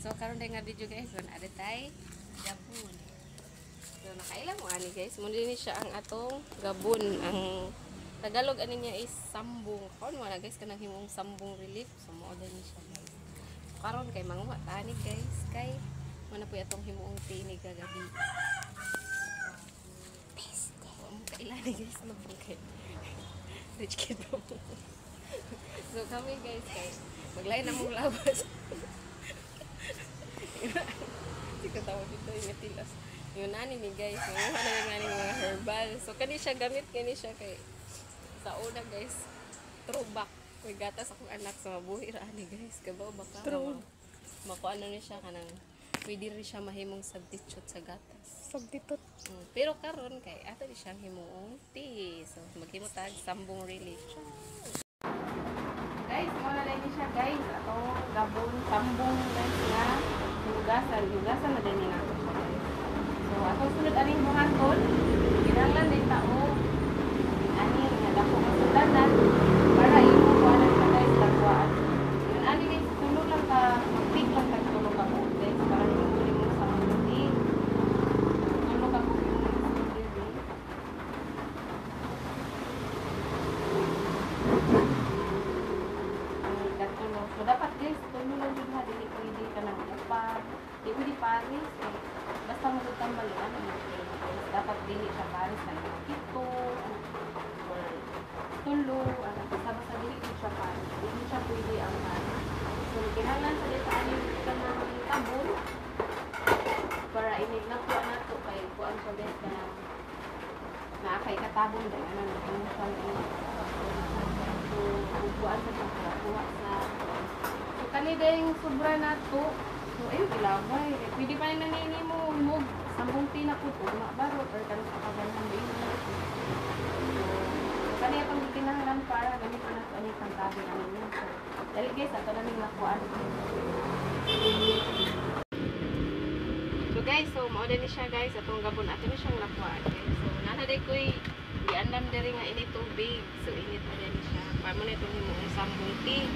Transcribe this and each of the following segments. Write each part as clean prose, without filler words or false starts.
So karon day nga video guys, kun ada tay gabon. So nakailang mo ani guys, mo din siya ang atong gabon. Ang Tagalog ani niya is sambong. Karon wala guys kanang himong sambong relief. So mo din siya guys. Karon kay manguha tani guys, kay mana po atong himong tinig kagabi. Mo kailani guys lubong kay. Rich kid mo. So kami guys kay maglay na mong labas. Sika tawag dito yung tilas. Yung nani ni guys, yung mga mga herbal. So kani siya gamit kani siya kay sa una guys, throwback. May gatas akong anak sa mabuhi ra ani guys. Kabaw baka mako ano ni siya kanang pwede rin siya mahimong substitute sa gatas. Substitute. Pero karon kay ato di siyang himong tea. So maghimo tag sambong relief. Guys, wala na ni siya guys. Atong gabon sambong guys nga hugasan na din nila. So atong sunod aning buhaton, kinahanglan din tao ani nga dako masulanan para imo ko ana sa guys lakwaan. Yun ani guys tulo lang ka pick lang ka tulo ka mo guys para himuli mo sa mabuti. Tulo ka mo yung so dapat guys tulo lang din ha dili pwede ka nang upa di paris basta mo tambal ano dapat dili siya paris na yung kito or tulo ano basta dili siya paris dili siya pwede ang so kinahanglan sa dito ani ka ng tabon para inignak ko na to kay kuan sa des ka na kay katabon dai ano ano sa so kuan sa kuha sa kani ding sobra na to. So ayun ilabay. Pwede pa rin nanini mo humog. Sambong tinaputo. Mabarot or kano sa kaganhan din. So kani itong gikinahanglan para gamit na ito ang itang tabi namin. So dali guys, ato na ning lakuan. So guys, so mauda ni siya guys. Atong gabon ato na siyang lakuan. So nanaday ko'y iandam diri nga ini tubig. So init na din siya. Para mo na itong himong sambong tea.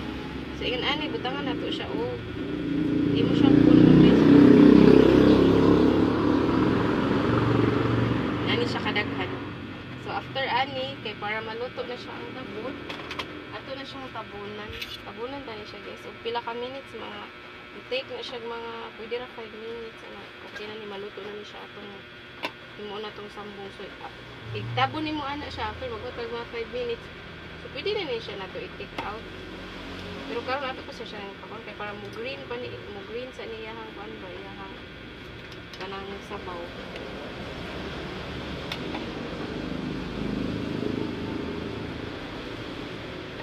So, yun ani, butangan na to siya, oh. Hindi mo siyang puno guys. Ani siya kadaghan. So, after ani, kay para maluto na siya ang gabon, ato na siyang tabunan. Tabunan ba niya siya, guys. So, pila ka minutes, mga, i-take na siya mga, pwede na 5 minutes, ano, okay na ni, maluto na niya siya atong, himo na itong sambong. So, itabon ni mo ana siya, after mag-utag mga 5 minutes. So, pwede na niya siya na to, i-take out. Pero karon ato ko siya ng pakon kay para mo green pa ni mo green sa niyahang kuan ba iyahang kanang sabaw.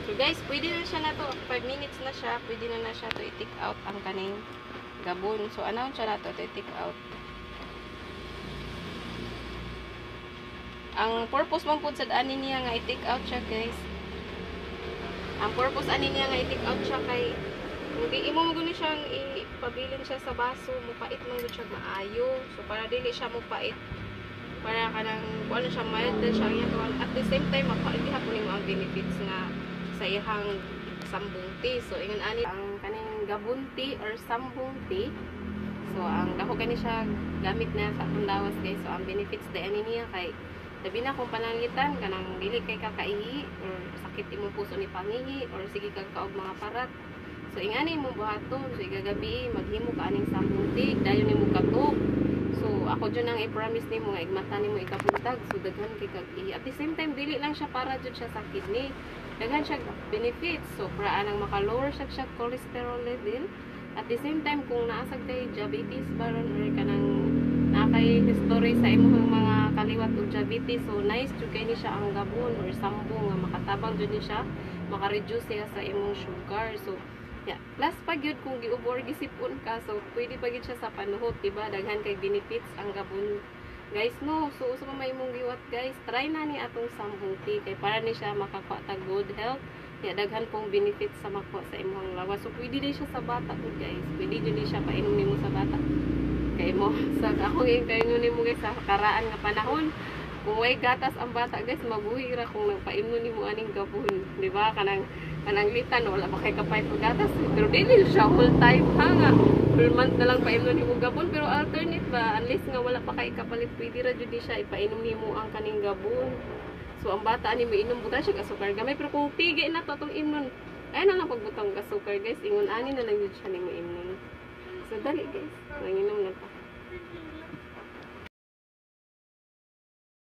So guys, pwede na siya na to 5 minutes na siya, pwede na siya to i-take out ang kaning gabon. So anawon siya na to i-take out. Ang purpose man pud sad ani niya nga i-take out siya guys. Ang purpose ani niya nga i-take out siya kay hindi imo mo guni siyang ipabilin siya sa baso, mupait man gud siya maayo. So para dili siya mupait. Para kanang ano siya mild din siya at the same time makaili hapon nimo ang benefits nga sa ihang sambong tea. So ingon ani ang kaning gabon tea or sambong tea. So ang dako kani siya gamit na sa atong lawas guys. So ang benefits di ani niya kay labi na kung panangitan kanang dili kay kakaihi or sakit imong puso ni pangihi or sige kag kaog mga parat. So ingani mo buhaton, so igagabi maghimo ka aning sambong tea, dayon nimo katok. So ako jud nang i-promise nimo nga igmata nimo ikabuntag, so daghan kay kag ihi. At the same time dili lang siya para jud siya sa kidney. Daghan siya benefits. So para anang maka-lower siya cholesterol level. At the same time kung naasag kay diabetes baron or kanang nakay history sa imong mga kaliwat og diabetes, so nice jud kay ni siya ang gabon or sambong nga makatabang jud ni siya, maka-reduce siya sa imong sugar. So yeah, plus pag yun kung giubor gisipon ka, so pwede pa gyud siya sa panuhot, diba? Daghan kay benefits ang gabon guys, no. So usa pa may imong giwat guys, try na ni atong sambong tea kay para ni siya makakuha ta good health. Yeah, daghan pong benefits sa makuha sa imong lawas. So pwede din siya sa bata guys, pwede din siya painom nimo sa bata. Kay mo sa ako yung kayo nimo guys sa karaan nga panahon kung way gatas ang bata guys mabuhi ra kung nagpainom nimo aning gabon, di ba? Kanang pananglitan wala pa kay kapay og gatas pero dili siya whole time ha nga full month na lang paimnon nimo gabon pero alternate ba unless nga wala pa kay kapalit pwede ra jud siya ipainom nimo ang kaning gabon. So ang bata ani inom buta siya asukar gamay pero kung pigi na to tong imnon ay na lang pagbutang asukar guys ingon ani na lang jud siya nimo imnon. So dali guys manginom na ta.